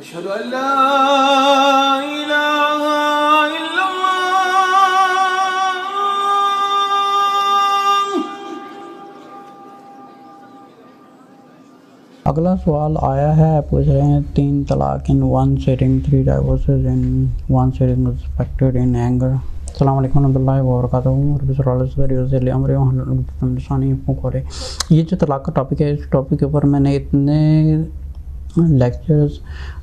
अशहदु अल्ला इलाहा इल्लल्लाह। अगला सवाल आया है, पूछ रहे हैं 3 तलाक in 1 sitting, 3 divorces in 1 sitting expected in anger. अस्सलाम वालेकुम वरहमतुल्लाहि वबरकातुहू। ये जो तलाक का टॉपिक है, इस टॉपिक के ऊपर मैंने इतने लेक्चर्स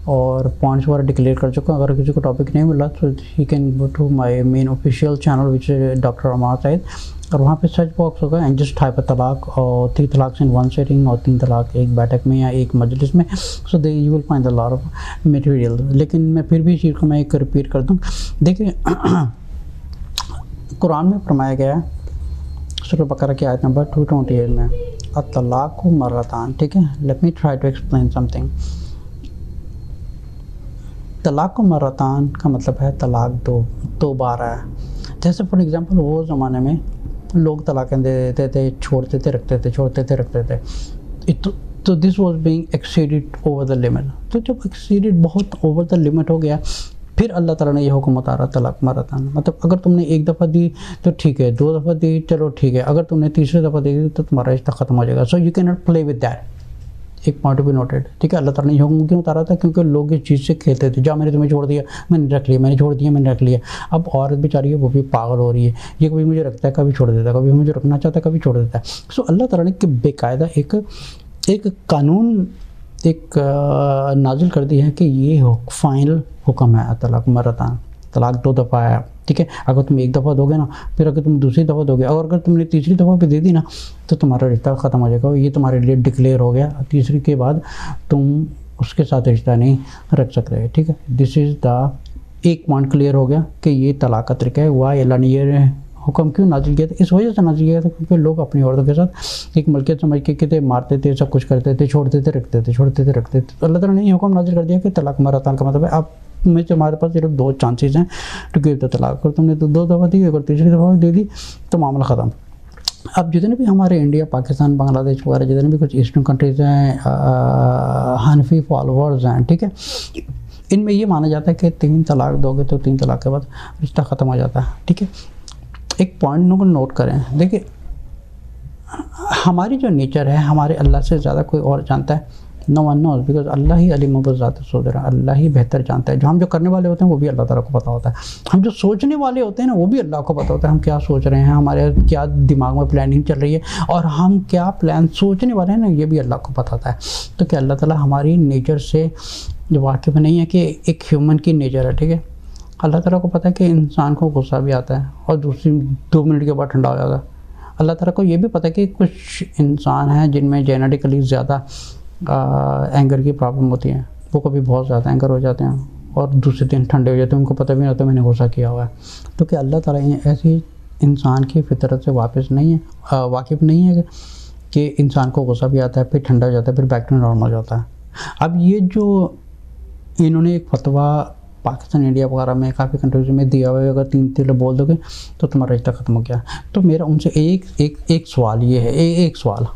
और पॉइंट्स वगैरह डिक्लेयर कर चुका हूँ। अगर किसी को टॉपिक नहीं मिला तो he can go to my main official channel which is doctor Ammar Saeed, और वहाँ पे सर्च बॉक्स होगा एंड जस्ट टाइप तलाक और 3 तलाक इन 1 सेटिंग और 3 तलाक एक बैठक में या एक मजलिस में। So they you will find a lot of material. लेकिन मैं फिर भी इस चीज़ को मैं एक रिपीट कर दूँ। देखिए कुरान में फरमाया गया है सूरह बकरा की आयत नंबर 228 में, अत-तलाक़ मर्रतान। ठीक है, let me try to explain something. तलाक़ मर्रतान का मतलब है तलाक दो बार है। जैसे फॉर एग्जांपल वो ज़माने में लोग तलाक़ें दे देते थे, छोड़ते थे रखते थे, छोड़ते थे रखते थे। तो this was being exceeded over the limit. तो जब एक्सीडेड बहुत ओवर द लिमिट हो गया, फिर अल्लाह ताला ने यह हुक्म उतारा तलाक मर्रतान। मतलब अगर तुमने 1 दफ़ा दी तो ठीक है, 2 दफ़ा दी चलो ठीक है, अगर तुमने तीसरी दफ़ा दी तो तुम्हारा रिश्ता ख़त्म हो जाएगा। So you can not play with that. एक पॉइंट भी नोटेड। ठीक है, अल्लाह ताला ने यह हुक्म क्यों उतारा था? क्योंकि लोग इस चीज़ से खेलते थे, जा मैंने तुम्हें छोड़ दिया, मैंने रख लिया, मैंने छोड़ दिया, मैंने रख लिया। अब औरत बेचारी है वो भी पागल हो रही है, ये कभी मुझे रखता है कभी छोड़ देता है, कभी मुझे रखना चाहता है कभी छोड़ देता है। सो अल्लाह ताला ने बेकायदा एक कानून नाजिल कर दी है कि ये फाइनल हुक्म है तलाक मर्रतान। तलाक 2 दफ़ा है। ठीक है, अगर तुम 1 दफ़ा दोगे ना, फिर अगर तुम दूसरी दफ़ा दोगे और अगर तुमने तीसरी दफ़ा भी दे दी ना, तो तुम्हारा रिश्ता ख़त्म हो जाएगा। ये तुम्हारे लिए डिक्लेयर हो गया। तीसरी के बाद तुम उसके साथ रिश्ता नहीं रख सकते। ठीक है, दिस इज़ द एक पॉइंट क्लियर हो गया कि ये तलाक का तरीका है। वाह अल्लाह ने ये हुक्म क्यों नाजिल किया था? इस वजह से नाजिल किया था क्योंकि लोग अपनी औरतों के साथ एक मलकियत समझ के थे, मारते थे, सब कुछ करते थे, छोड़ते थे रखते थे, छोड़ते थे रखते थे। तो अल्लाह ताला ने ये हुक्म नाजिल कर दिया कि तलाक मर्रतान का मतलब है अब में तुम्हारे पास सिर्फ 2 चांसेस हैं टू गिव द तलाक। अगर तुमने तो 2 दफ़ा दी, अगर तीसरी दफ़ा दे दी तो मामला ख़त्म। अब जितने भी हमारे इंडिया, पाकिस्तान, बांग्लादेश वगैरह जितने भी कुछ ईस्टर्न कंट्रीज़ हैं, हनफी फॉलोअर्स हैं, ठीक है, इनमें ये माना जाता है कि 3 तलाक दोगे तो 3 तलाक के बाद रिश्ता ख़त्म हो जाता है। ठीक है, एक पॉइंट को नोट करें। देखिए हमारी जो नेचर है, हमारे अल्लाह से ज़्यादा कोई और जानता है? नो वन नोज़, बिकॉज अल्लाह ही अलीम बिज़ात सुदूर, अल्लाह ही बेहतर जानता है। जो हम जो करने वाले होते हैं वो भी अल्लाह ताला को पता होता है। हम जो सोचने वाले होते हैं ना, वो भी अल्लाह को पता होता है। हम क्या सोच रहे हैं, हमारे क्या दिमाग में प्लानिंग चल रही है और हम क्या प्लान सोचने वाले हैं ना, ये भी अल्लाह को पता होता है। तो क्या अल्लाह ताला हमारी नेचर से जो वाकिफ़ नहीं है कि एक ह्यूमन की नेचर है? ठीक है, अल्लाह ताला को पता है कि इंसान को गुस्सा भी आता है और दूसरी 2 मिनट के बाद ठंडा हो जाता है। अल्लाह ताला को ये भी पता है कि कुछ इंसान हैं जिनमें जेनेटिकली ज़्यादा एंगर की प्रॉब्लम होती है, वो कभी बहुत ज़्यादा एंगर हो जाते हैं और दूसरे दिन ठंडे हो जाते हैं, उनको पता भी नहीं होता मैंने गुस्सा किया हुआ है। तो क्या अल्लाह ताला ऐसी इंसान की फितरत से वाकिफ़ नहीं है कि इंसान को गुस्सा भी आता है, फिर ठंडा हो जाता है, फिर बैक टू नॉर्मल हो जाता है? अब ये जो इन्होंने एक फतवा पाकिस्तान, इंडिया वगैरह में काफ़ी कंट्रीज में दिया हुआ है, अगर 3 तिल बोल दोगे तो तुम्हारा रिश्ता ख़त्म हो गया। तो मेरा उनसे एक सवाल ये है, एक सवाल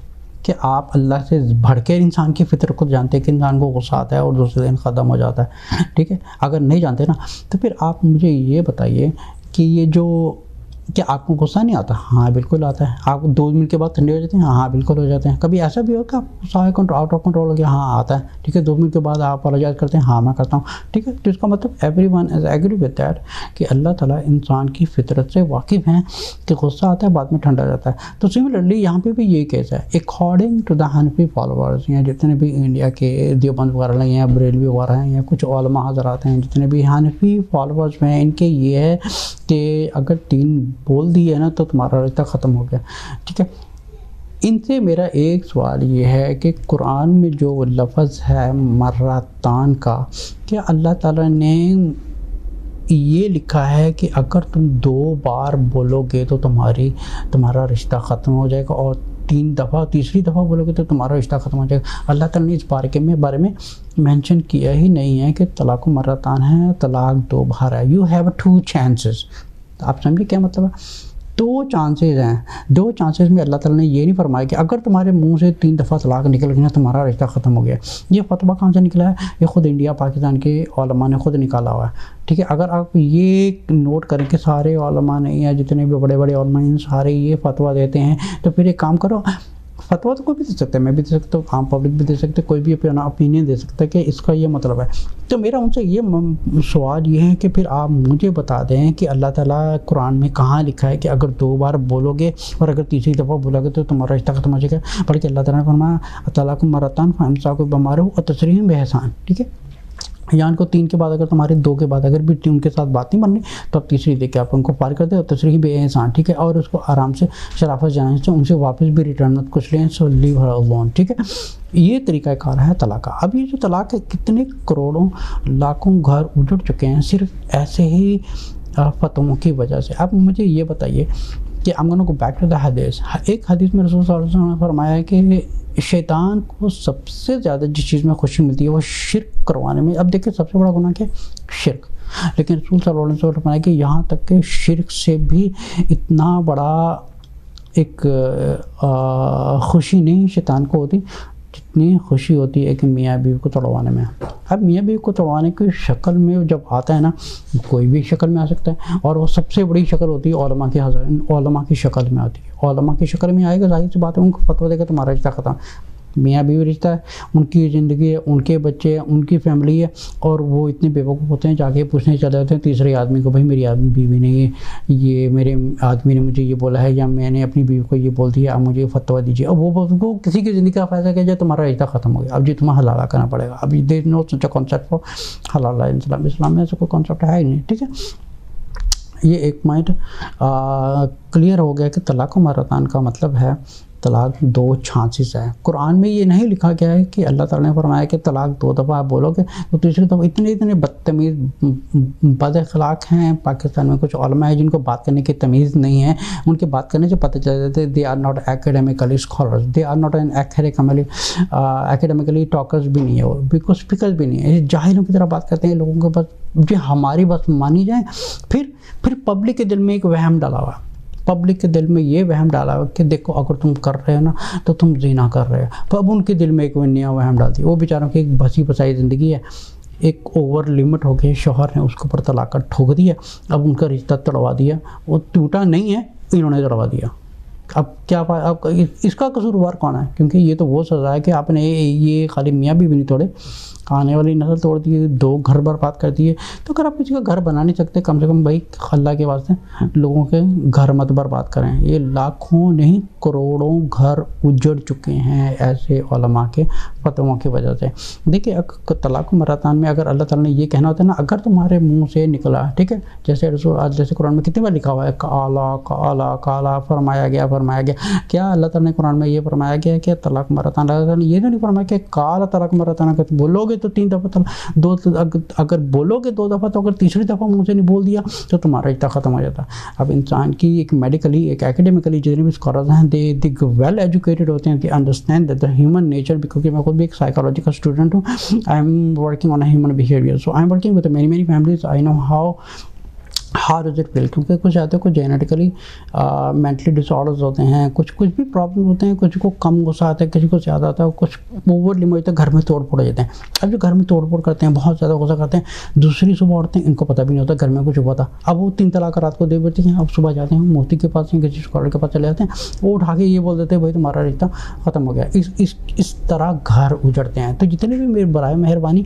कि आप अल्लाह से भड़के इंसान की फितरत को जानते हैं कि इंसान को गुस्सा आता है और दूसरे दिन ख़त्म हो जाता है? ठीक है, अगर नहीं जानते ना, तो फिर आप मुझे ये बताइए कि ये जो क्या आपको गुस्सा नहीं आता? हाँ बिल्कुल आता है। आप 2 मिनट के बाद ठंडे हो जाते हैं? हाँ बिल्कुल हो जाते हैं। कभी ऐसा भी हो कि आप गुस्सा आउट ऑफ कंट्रोल हो गया? हाँ आता है। ठीक है, 2 मिनट के बाद आप अपोलोजाइज करते हैं? हाँ मैं करता हूँ। ठीक है, तो इसका मतलब everyone is agree with that कि अल्लाह ताला इंसान की फितरत से वाकिफ़ हैं कि गुस्सा आता है बाद में ठंडा हो जाता है। तो सिमिलरली यहाँ पे भी यही केस है। According to the Hanafi followers, या जितने भी इंडिया के देवबंद वगैरह हैं या बरेलवी वगैरह हैं या कुछ उलमा हज़रात हैं, जितने भी हनफी फॉलोअर्स हैं, इनके ये है कि अगर 3 बोल दिए ना तो तुम्हारा रिश्ता ख़त्म हो गया। ठीक है, इनसे मेरा एक सवाल ये है कि कुरान में जो लफ्ज़ है मर्रतान का, क्या अल्लाह ताला ने ये लिखा है कि अगर तुम 2 बार बोलोगे तो तुम्हारा रिश्ता ख़त्म हो जाएगा और 3 दफ़ा तीसरी दफ़ा बोलोगे तो तुम्हारा रिश्ता ख़त्म हो जाएगा? अल्लाह ताला ने इस बारे में मेंशन किया ही नहीं है कि तलाक मर्रतान है, तलाक 2 बार है। You have 2 chances. आप समझिए क्या मतलब है? दो चांसेस हैं, दो चांसेस में अल्लाह ताला ने ये नहीं फरमाया कि अगर तुम्हारे मुंह से 3 दफ़ा तलाक निकल गया तुम्हारा रिश्ता ख़त्म हो गया। ये फतवा कहाँ से निकला है? ये ख़ुद इंडिया पाकिस्तान के उलमा ने ख़ुद निकाला हुआ है, ठीक है। अगर आप ये नोट करें कि सारे उलमा नहीं है, जितने भी बड़े बड़े उलमा हैं सारे ये फतवा देते हैं, तो फिर एक काम करो, फतवा तो कोई भी दे सकता है, मैं भी दे सकता हूँ, आम पब्लिक भी दे सकते हैं, कोई भी अपना ओपिनियन दे सकता है कि इसका ये मतलब है। तो मेरा उनसे ये सवाल ये है कि फिर आप मुझे बता दें कि अल्लाह ताला कुरान में कहाँ लिखा है कि अगर 2 बार बोलोगे और अगर तीसरी दफ़ा बोलोगे तो तुम्हारा रिश्ता खत्म हो जाएगा। बल्कि अल्लाह ताला ने फरमाया तलाक़ुम मरतान फ़इम्साकुम बिमारूफ़ व तसरीहुम बिइहसान, ठीक है। या उनको 3 के बाद अगर तुम्हारे 2 के बाद अगर भी उनके साथ बात नहीं बननी तो आप तीसरी दे के आप उनको पार कर दे और तसरीह बेइहसान, ठीक है। और उसको आराम से शराफत जाने से उनसे वापस भी रिटर्न मत कुछ लें, सो लीव हर अलोन, ठीक है। ये तरीक़ाकार है तलाक का। अब ये जो तलाक है, कितने करोड़ों लाखों घर उजड़ चुके हैं सिर्फ ऐसे ही फतवों की वजह से। अब मुझे ये बताइए कि I'm gonna go back to the हदीस। एक हदीस में रसूल सल्लल्लाहु अलैहि वसल्लम ने फरमाया है कि शैतान को सबसे ज़्यादा जिस चीज़ में खुशी मिलती है वो शिर्क करवाने में। अब देखिए सबसे बड़ा गुनाह क्या है? शिर्क। लेकिन रसूल सल्लल्लाहु अलैहि वसल्लम ने फरमाया कि यहाँ तक कि शिर्क से भी इतना बड़ा एक खुशी नहीं शैतान को होती जितनी खुशी होती है कि मियाँ बीवी को तोड़वाने में। अब मियाँ बीवी को तोड़वाने की शक्ल में जब आता है ना, कोई भी शक्ल में आ सकता है, और वो सबसे बड़ी शक्ल होती है उलमा की शक्ल में आती है। उलमा की शक्ल में आएगा, जाहिर सी बात है उनको फतवा देगा तुम्हारा रिश्ता ख़त्म। मियाँ बीवी रिश्ता है, उनकी ज़िंदगी है, उनके बच्चे हैं, उनकी फैमिली है, और वो इतने बेवकूफ़ होते हैं जाके पूछने चले जाते हैं तीसरे आदमी को, भाई मेरी बीवी ने ये मेरे आदमी ने मुझे ये बोला है या मैंने अपनी बीवी को ये बोल दिया, आप मुझे फतवा दीजिए। अब वो किसी की ज़िंदगी का फ़ायदा किया जाए तुम्हारा रिश्ता ख़त्म हो गया। अब जी तुम्हें हलाला करना पड़ेगा। अब there no such a concept for हलाला इन इस्लाम में ऐसा कोई कॉन्सेप्ट है ही नहीं, ठीक है। ये एक पॉइंट क्लियर हो गया कि तलाक़ मरतान का मतलब है तलाक 2 चांसेस है। कुरान में ये नहीं लिखा गया है कि अल्लाह ताला ने फरमाया कि तलाक 2 दफ़ा आप बोलोगे तो तीसरी दफ़ा। इतने बदतमीज़ बद अखलाक हैं पाकिस्तान में कुछ उलमा है जिनको बात करने की तमीज़ नहीं है। उनके बात करने से पता चल जाता है they are not academically scholars, they are not an academically talkers भी नहीं है वो, बिल्कुल स्पीकर्स भी नहीं है, जाहिलों की तरह बात करते हैं। लोगों के बस जो हमारी बस मानी जाए। फिर पब्लिक के दिल में एक वहम डाला हुआ, पब्लिक के दिल में ये वहम डाला हुआ कि देखो अगर तुम कर रहे हो ना तो तुम ज़िना कर रहे हो। तो अब उनके दिल में एक नया वहम डाल दी। वो बेचारों की एक बसी बसाई ज़िंदगी है, एक ओवर लिमिट हो गई, शौहर ने उसके ऊपर तलाक ठोक दिया, अब उनका रिश्ता तोड़वा दिया। वो टूटा नहीं है, इन्होंने तोड़वा दिया। अब क्या अब इसका कसूरवार कौन है? क्योंकि ये तो वो सज़ा है कि आपने ये खाली मियाँ बीवी नहीं तोड़े, आने वाली नस्ल तोड़ दिए, 2 घर बर्बाद कर दिए। तो अगर आप किसी का घर बना नहीं सकते, कम से कम भाई अल्लाह के वास्ते लोगों के घर मत बर्बाद करें। ये लाखों नहीं करोड़ों घर उजड़ चुके हैं ऐसे उलमा के फतवों की वजह से। देखिए तलाक मरतान में अगर अल्लाह ताला ने ये कहना होता है ना, अगर तुम्हारे मुंह से निकला, ठीक है, जैसे कुरान में कितनी बार लिखा हुआ है काला काला काला, फरमाया गया। क्या अल्लाह ताला ने कुरान में ये फरमाया गया कि तलाक मरतान? अल्लाह ताला ने ये तो नहीं फरमाया कि काला तलाक मरतान, अगर बोलोगे तो 3 दफ़ा तलाक, अगर बोलोगे 2 दफ़ा तो अगर तीसरी दफ़ा मुंह से नहीं बोल दिया तो तुम्हारा रिश्ता ख़त्म हो जाता। अब इंसान की एक मेडिकली एक एकेडमिकली जितने भी स्कॉलर्स हैं दे वेल एजुकेटेड होते हैं, they understand that the human nature. क्योंकि मैं खुद भी एक साइकोलॉजी का स्टूडेंट हूँ, I am working on human behaviour, so I am working with many families, I know how does it feel. क्योंकि कुछ आते हैं कुछ जेनेटिकली मेंटली डिसऑर्डर्स होते हैं, कुछ भी प्रॉब्लम होते हैं, कुछ को कम गुस्सा आता है, किसी को ज़्यादा आता है, कुछ ओवर लिमिट तक घर में तोड़ फोड़ जाते हैं। अब जो घर में तोड़ फोड़ करते हैं, बहुत ज़्यादा गुस्सा करते हैं, दूसरी सुबह उठते हैं, इनको पता भी नहीं होता घर में कुछ हुआ था। अब वो 3 तलाक रात को दे देते हैं, अब सुबह जाते हैं मोती के पास या किसी स्कॉलर के पास चले जाते हैं, वो उठा के ये बोल देते हैं भाई तुम्हारा रिश्ता ख़त्म हो गया। इस तरह घर उजड़ते हैं। तो जितने भी मेरे बराए मेहरबानी,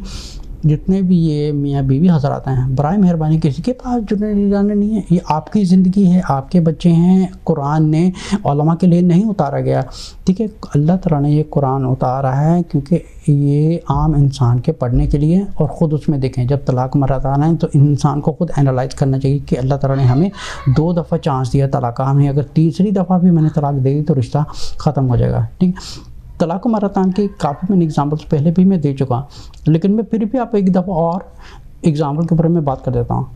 जितने भी ये मियाँ बीवी हज़रात हैं, बराए मेहरबानी किसी के पास जुड़ने जाने नहीं है। ये आपकी ज़िंदगी है, आपके बच्चे हैं। कुरान ने उलमा के लिए नहीं उतारा गया, ठीक है। अल्लाह ताला ने ये कुरान उतारा है क्योंकि ये आम इंसान के पढ़ने के लिए। और ख़ुद उसमें देखें जब तलाक मरतान है तो इंसान को खुद एनालाइज करना चाहिए कि अल्लाह ताला ने हमें 2 दफ़ा चांस दिया तलाक, हमें अगर तीसरी दफ़ा भी मैंने तलाक दे दी तो रिश्ता ख़त्म हो जाएगा, ठीक है। तलाक मरतान के काफ़ी मैंने एग्जांपल्स पहले भी मैं दे चुका हूँ, लेकिन मैं फिर भी आप एक दफ़ा और एग्जांपल के ऊपर मैं बात कर देता हूँ।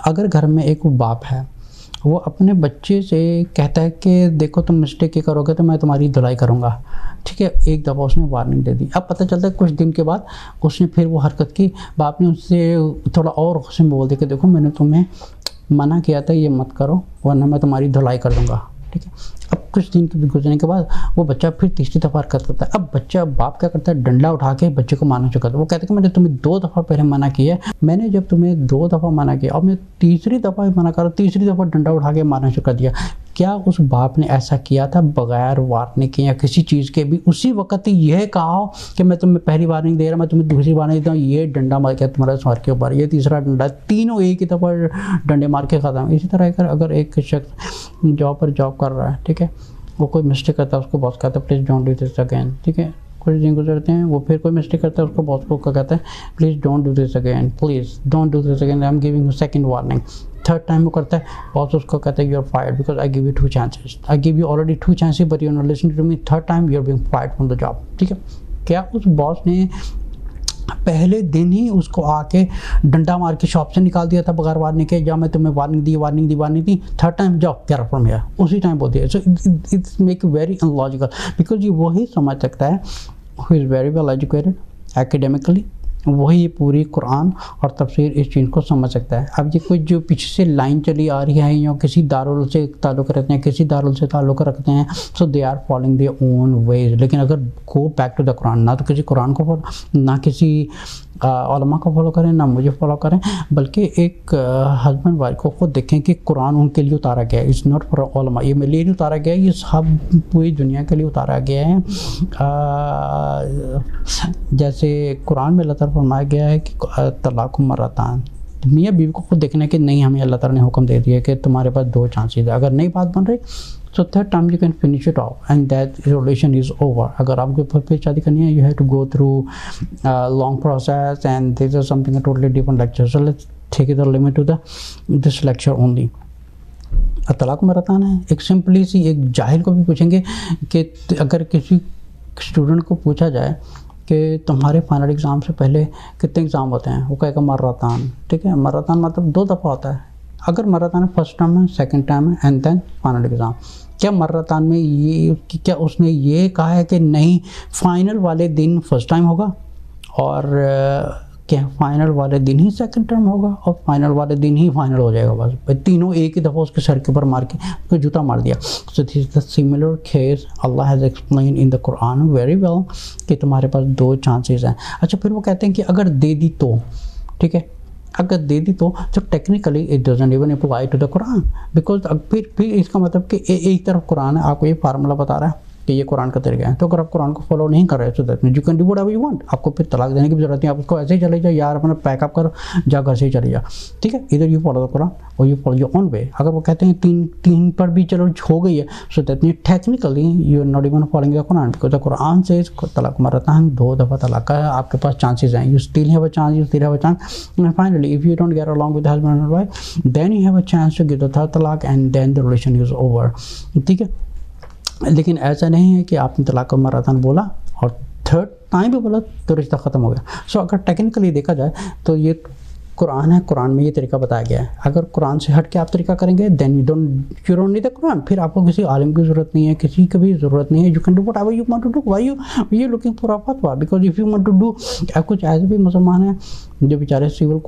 अगर घर में एक बाप है, वो अपने बच्चे से कहता है कि देखो तुम मिस्टेक ये करोगे तो मैं तुम्हारी धुलाई करूँगा, ठीक है। एक दफ़ा उसने वार्निंग दे दी। अब पता चलता है कुछ दिन के बाद उसने फिर वो हरकत की, बाप ने उससे थोड़ा और गुस्से में बोल दिया कि देखो मैंने तुम्हें मना किया था ये मत करो वरना मैं तुम्हारी धुलाई कर दूंगा, ठीक है। अब कुछ दिन के गुजरने के बाद वो बच्चा फिर तीसरी दफ़ा हरकत करता है। अब बच्चा बाप क्या करता है, डंडा उठा के बच्चे को मारना चुका था। वो कहते हैं कि मैंने तुम्हें 2 दफ़ा पहले मना किया है, मैंने जब तुम्हें 2 दफ़ा मना किया अब मैं तीसरी दफ़ा मना कर, तीसरी दफ़ा डंडा उठा के मारना चुका दिया। क्या उस बाप ने ऐसा किया था बगैर वार्निंग के या किसी चीज़ के भी उसी वक्त ही यह कहा हो कि मैं तुम्हें पहली वार्निंग दे रहा, मैं तुम्हें दूसरी वार्निंग देता हूँ, ये डंडा मार के तुम्हारे सर के ऊपर, ये तीसरा डंडा, तीनों एक ही दफ़ा डंडे मार के ख़त्म। इसी तरह अगर एक शख्स जॉब कर रहा है, ठीक है, वो कोई मिस्टेक करता है, उसको बॉस कहता है please don't do this again, ठीक है। कुछ दिन गुजरते हैं, वो फिर कोई मिस्टेक करता है, उसको बॉस को कहता है please don't do this again, please don't do this again, I am giving you second warning. Third time वो करता है, बॉस उसको कहता है you are fired because I give you 2 chances, I give you already 2 chances but you are not listening to me, third time you are being fired from the job, ठीक है। क्या उस बॉस ने पहले दिन ही उसको आके डंडा मार के शॉप से निकाल दिया था बगैर वार्निंग के, या मैं तुम्हें वार्निंग दी, थर्ड टाइम जाओ गेट आउट फ्रॉम हियर, उसी टाइम बोल दिया। So it's make very analogical because ये वही समझ सकता है who is very well educated academically, वही पूरी कुरान और तफसीर इस चीज़ को समझ सकता है। अब ये कोई जो पीछे से लाइन चली आ रही है या किसी दारुल से ताल्लुक़ रखते हैं, किसी दारुल से ताल्लुक़ रखते हैं, so they are following their own ways. लेकिन अगर go back to the Quran, ना तो किसी कुरान को फॉलो, ना किसी उलमा को फॉलो करें, ना मुझे फॉलो करें, बल्कि एक हस्बैंड वाइफ को खुद देखें कि कुरान उनके लिए उतारा गया है, इट्स नॉट फॉर उलमा, ये मेरे लिए नहीं उतारा गया है, ये सब पूरी दुनिया के लिए उतारा गया है। जैसे कुरान में अल्लाह ताला फरमाया गया है कि तलाक़ मरतान, मियाँ बीवी को खुद देखना है कि नहीं, हमें अल्लाह ताला ने हुक्म दे दिया कि तुम्हारे पास 2 chances है, अगर नहीं बात बन रही so third time you can finish it off and that relation is over। अगर आपको फिर शादी करनी है you have to go through long process and this is something a totally different lecture, so let's take it the limit to this lecture only। तलाक़ मरतान है, एक simply सी एक जाहिल को भी पूछेंगे कि अगर किसी स्टूडेंट को पूछा जाए कि तुम्हारे फाइनल एग्ज़ाम से पहले कितने एग्ज़ाम होते हैं, वो कहेगा मरतान, ठीक है। मरतान मतलब 2 दफ़ा होता है। अगर मरतान फर्स्ट टाइम है, सेकंड टाइम है एंड देन फाइनल एग्ज़ाम, क्या मरतान में ये क्या उसने ये कहा है कि नहीं फाइनल वाले दिन फर्स्ट टाइम होगा और क्या फाइनल वाले दिन ही सेकंड टर्म होगा और फाइनल वाले दिन ही फाइनल हो जाएगा, बस तीनों एक ही दफ़ा उसके सर के ऊपर मार के उसको जूता मार दिया। So this is the similar case Allah has explain in the Quran very well कि तुम्हारे पास 2 chances हैं। अच्छा, फिर वो कहते हैं कि अगर दे दी तो, ठीक है, अगर दे दी तो technically it doesn't even apply to the Quran because फिर इसका मतलब कि एक तरफ कुरान है आपको ये फार्मूला बता रहा है कि ये कुरान का तरीका है, तो अगर आप कुरान को फॉलो नहीं कर रहे तो that means you can do whatever you want, आपको फिर तलाक देने की भी जरूरत नहीं, आप उसको ऐसे ही चले जाओ यार, अपना पैकअप करो, जा घर से ही चले जाओ, ठीक है। इधर यू फॉलो द कुरान और you follow your own way. अगर वो कहते हैं तीन पर भी चलो हो गई है, so that means technically you are not even following the Quran because the Quran से तलाक मरतान 2 दफ़ा तलाक का है, आपके पास चांसेस हैं, you still have a chance, you still have a chance and finally if you don't get along with husband and wife then you have a chance to give the third तलाक and then the relation is over, ठीक है। लेकिन ऐसा नहीं है कि आपने तलाक मरतान बोला और थर्ड टाइम भी बोला तो रिश्ता ख़त्म हो गया। सो अगर टेक्निकली देखा जाए तो ये कुरान है, कुरान में ये तरीका बताया गया है। अगर कुरान से हट के आप तरीका करेंगे then you don't need the Quran, फिर आपको किसी आलिम की ज़रूरत नहीं है, किसी की भी ज़रूरत नहीं है, you can do whatever you want to do, why you looking for a फतवा because if you want to do, कुछ ऐसे भी मुसलमान हैं जो बेचारे सिविल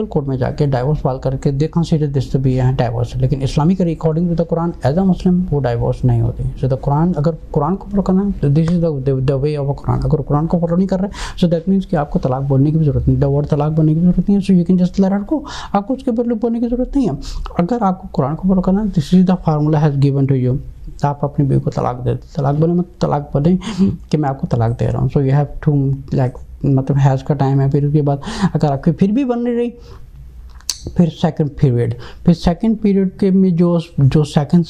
कोर्ट में जाके डाइवोर्स फाइल करके they consider this to be divorce, लेकिन Islamic according to the Quran as a Muslim वो डाइवोर्स नहीं होती। सो द कुरान, अगर कुरान को फॉलो करना है तो this is the way of a Quran. अगर कुरान को फॉलो नहीं कर रहे सो दैट मीन्स कि आपको तलाक बोलने की भी जरूरत नहीं, द वर्ड तलाक बोलने की जरूरत नहीं है, so you can just let it go, आपको उसके बदले बोलने की जरूरत नहीं है। अगर आपको कुरान को फॉलो करना है this is the formula has given to you, आप अपनी बीवी को तलाक दे, तलाक बोले मत, तलाक बोले कि मैं आपको तलाक दे रहा हूँ, so you have to like मतलब हैज़ का टाइम है। फिर उसके बाद अगर आपकी फिर भी बन नहीं रही फिर सेकंड पीरियड के में जो सेकंड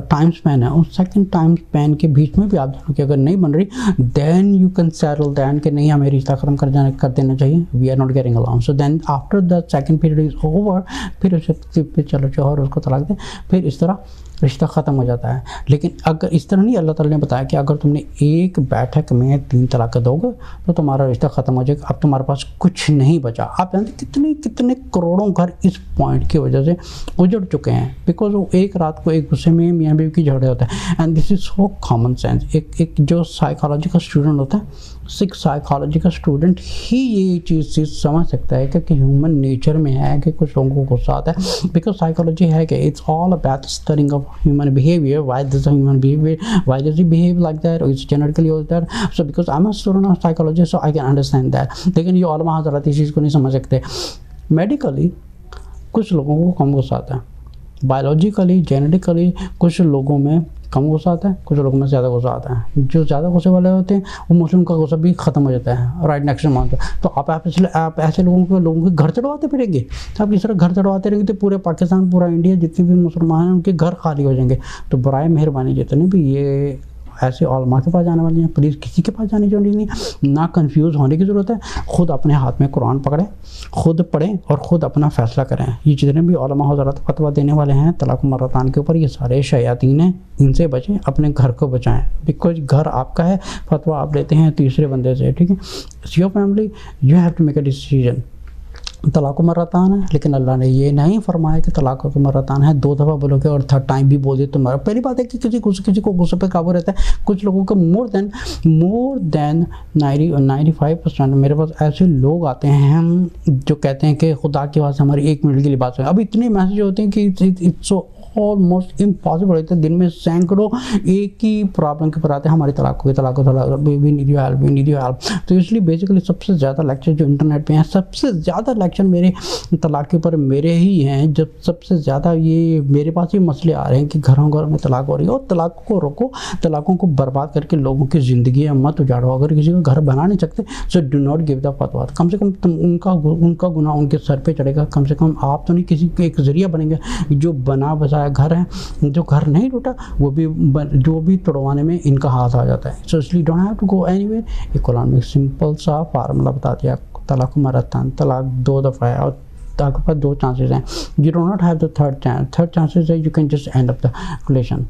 टाइम स्पैन है उस सेकंड टाइम स्पैन के बीच में भी आप दोनों की अगर नहीं बन रही then you can settle than कि नहीं हमें रिश्ता ख़त्म कर देना चाहिए, we are not getting along. So then after the second period is over फिर उसे चलो शौहर उसको तलाक दे, फिर इस तरह रिश्ता ख़त्म हो जाता है। लेकिन अगर इस तरह नहीं, अल्लाह ताला ने बताया कि अगर तुमने एक बैठक में 3 तलाक दोगे तो तुम्हारा रिश्ता ख़त्म हो जाएगा, अब तुम्हारे पास कुछ नहीं बचा। आप जानते कितने करोड़ों घर इस पॉइंट की वजह से उजड़ चुके हैं बिकॉज वो एक रात को एक गुस्से में मियाँ बीवी की झगड़े होता है and this is so common sense. एक जो साइकोलॉजी का स्टूडेंट होता है सिख साइकोलॉजी का स्टूडेंट ही ये चीज़ समझ सकता है कि ह्यूमन नेचर में है कि कुछ लोगों को गुस्सा आता है, बिकॉज साइकोलॉजी है कि it's all about studying of human behaviour, why this human behaviour, why does he behave like that, it's genetically होता है। So because I am a student of psychology so I can understand that. लेकिन ये उलमा हज़रात इस चीज़ को नहीं समझ सकते। मेडिकली कुछ लोगों को कम गुस्सा आता है, बायोलॉजिकली जेनेटिकली कुछ लोगों में कम गुस्सा आता है, कुछ लोगों में ज़्यादा गुस्सा आता है। जो ज़्यादा गुस्से वाले होते हैं वो मुस्लिम का गुस्सा भी ख़त्म हो जाता है राइट नेक्स्ट मंथ। तो आप ऐसे लोगों के घर चढ़वाते फिरेंगे, तो आप इस तरह घर चढ़वाते रहेंगे तो पूरे पाकिस्तान, पूरा इंडिया, जितने भी मुसलमान हैं उनके घर खाली हो जाएंगे। तो बराए मेहरबानी जितने भी ये ऐसे उलमा के पास जाने वाले हैं, प्लीज़ किसी के पास जाने जरूरी नहीं, ना कंफ्यूज होने की ज़रूरत है। ख़ुद अपने हाथ में कुरान पकड़ें, खुद पढ़ें और ख़ुद अपना फ़ैसला करें। ये जितने भी उलमा हज़रात फतवा देने वाले हैं तलाक़ मर्रतान के ऊपर, ये सारे शयातीन हैं, इनसे बचें, अपने घर को बचाएं। बिकॉज घर आपका है, फतवा आप लेते हैं तीसरे बंदे से, ठीक है। Your family, you have to make a decision. तलाक़ मर्रतान है, लेकिन अल्लाह ने ये नहीं फरमाया कि तलाक़ मर्रतान है, 2 दफ़ा बोलोगे और 3rd टाइम भी बोल दे तो मर। पहली बात है कि किसी को गुस्से पे काबू रहता है। कुछ लोगों का मोर देन 95% मेरे पास ऐसे लोग आते हैं हम जो कहते हैं कि खुदा की आवाज़ हमारी 1 मिनट के लिए बात है। अब इतने मैसेज होते हैं कि इट्स सो ऑलमोस्ट इम्पॉसिबल होता है। दिन में सैकड़ों एक ही प्रॉब्लम के ऊपर आते हैं, हमारी तलाक वी नीड योर हेल्प। तो इसलिए बेसिकली सबसे ज़्यादा लेक्चर जो इंटरनेट पे हैं, सबसे ज़्यादा लेक्चर मेरे तलाक के ऊपर मेरे ही हैं। जब सबसे ज़्यादा ये मेरे पास ये मसले आ रहे हैं कि घरों में तलाक हो रही है, और तलाक को रोको, तलाकों को बर्बाद करके लोगों की ज़िंदगी मत उजाड़ो। अगर किसी का घर बना नहीं सकते so do not give the फतवा। कम से कम उनका गुनाह उनके सर पे चढ़ेगा। कम से कम आप तो नहीं किसी के एक ज़रिया बनेंगे। जो बना बसाया घर है, जो घर नहीं टूटा वो भी जो भी तोड़वाने में इनका हाथ आ जाता है। सो इसलिए don't have to go anywhere. ये कुरान में सिंपल सा फार्मूला बता दिया, तलाक मर्रतान, तलाक 2 दफ़ा है और आपके पास 2 चांसेस हैं। You do not have the third chances है, you can just end up the relation.